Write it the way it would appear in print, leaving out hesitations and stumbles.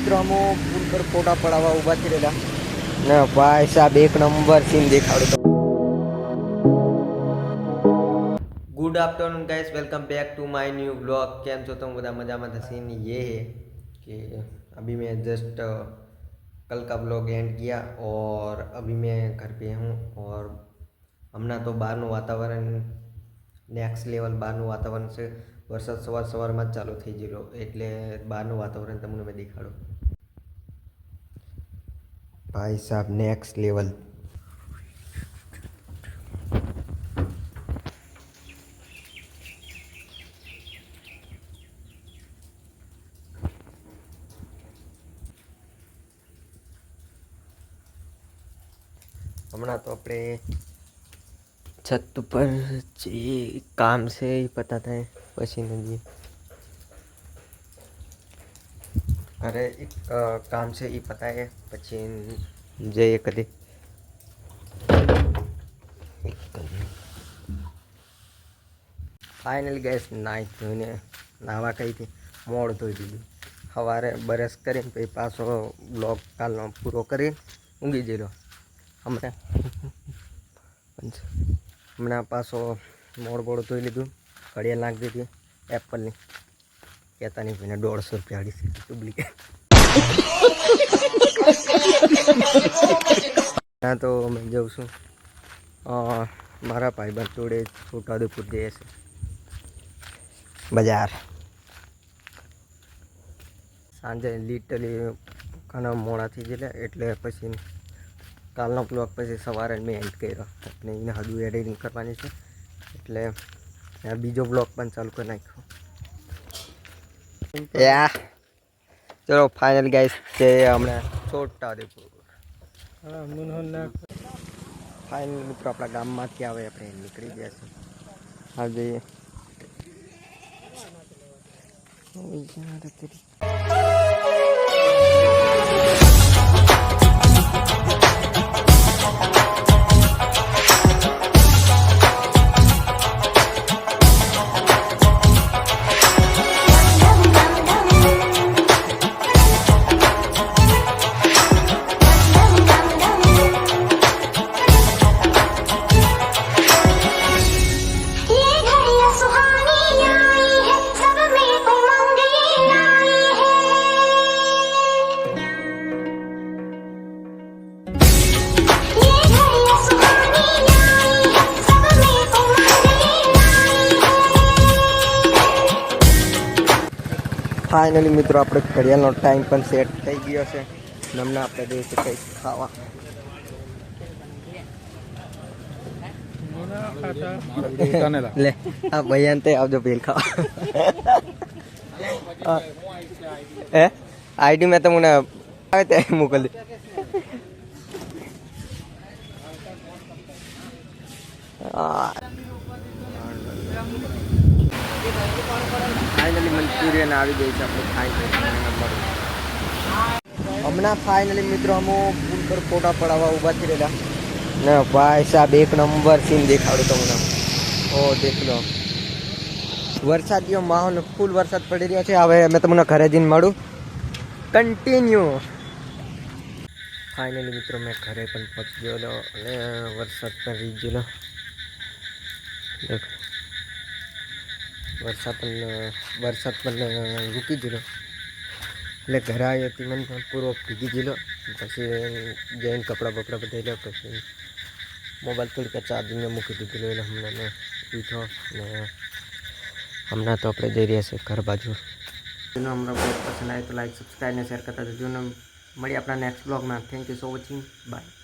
મિત્રો हम पुल पर फोटा पड़ावा उभा रहेला ने भाई साहब एक नंबर सीन देखाड़ो। Good afternoon guys, welcome back to my new blog. केम छो तुम बता मजा में? सीन ये है कि अभी मैं जस्ट कल का ब्लॉग एंड किया और अभी मैं घर पे हूँ और हमना तो बहारनु वातावरण नेक्स्ट लेवल बहारनु वातावरण से वरसाद सवार में चालू थी गયેલો એટલે બહારનું વાતાવરણ તમને મેં દેખાડું। ભાઈ સાહેબ નેક્સ્ટ લેવલ। હમણાં તો આપણે छत पर जे काम से ही पता था पसी नहीं। अरे काम से ही पता है पची जे कदे फाइनली गैस नाई धोने नावा कही थी मोड़ धोई दीधું। सवारे बरस कर पासो ब्लॉग काल पूरो कर ऊँगी जेलो। हमने पासो मोड़ बोड़ धोई लीधु। घड़िया नाख दी थी एप्पल नहीं कहता नहीं मैंने 150 रुपया आड़ी थी डुप्लीकेट। हाँ तो मैं जाऊँ छू मारा भाईबंध जोड़े छोटाउदेपुर जाए छे बजार। सांजे लिटरली घणा मोड़ा थी गયેલા એટલે પછી કાલનો બ્લોગ પછી સવારે મેં એડ કર્યો અને એને હજુ એડિટિંગ કરવાની છે એટલે બીજો બ્લોગ પણ ચાલુ કરી નાખ્યો। या चलो फाइनल गाइस से हमने छोटाउदेपुर फाइनल मित्रों अपना गाम में आवे अपने निकली गया छे। हाँ जाइए फाइनली मित्रों अपने घड़ियाळनो टाइम पण सेट थई गयो छे। नमना आपणे दे छे कई खावा ले आ भैया ते आवजो भेल खावा। ए आईडी में तो मुने आवे ते मोकल दे। फाइनली मंचूरियन आ गई है अपने खाई हमना। फाइनली मित्रों हम पुल पर फोटा पड़ावा उभा रहेला ने भाई साहब एक नंबर सीन देखाड़ो तमने। ओ देख लो वरसादियो माहौल फूल वरसाद पड़ी रह्यो छे। हवे मैं तमने घरे जईने मळुं कंटिन्यू। फाइनली मित्रों मैं घरे पण पहुंची गयो अने वरसाद पण रही गयो। देख वरसाद रूकी गयो એટલે ઘરે આવ્યો હતી મને પૂરો ભીગી ગયેલો। પછી જઈને કપડાં બપડા બદલ્યા પછી મોબાઈલ થોડીક ચાર્જિંગમાં મૂકી દીધેલો એટલે હમણાં ઉઠ્યો ને હમણાં તો આપણે જઈ રહ્યા છીએ ઘર બાજુ। જેનો હમણાં બ્લોગ પસંદ આવે તો લાઈક સબસ્ક્રાઈબ ને શેર કરતા જજો ને મળી આપણા નેક્સ્ટ બ્લોગમાં। Thank you for watching, by.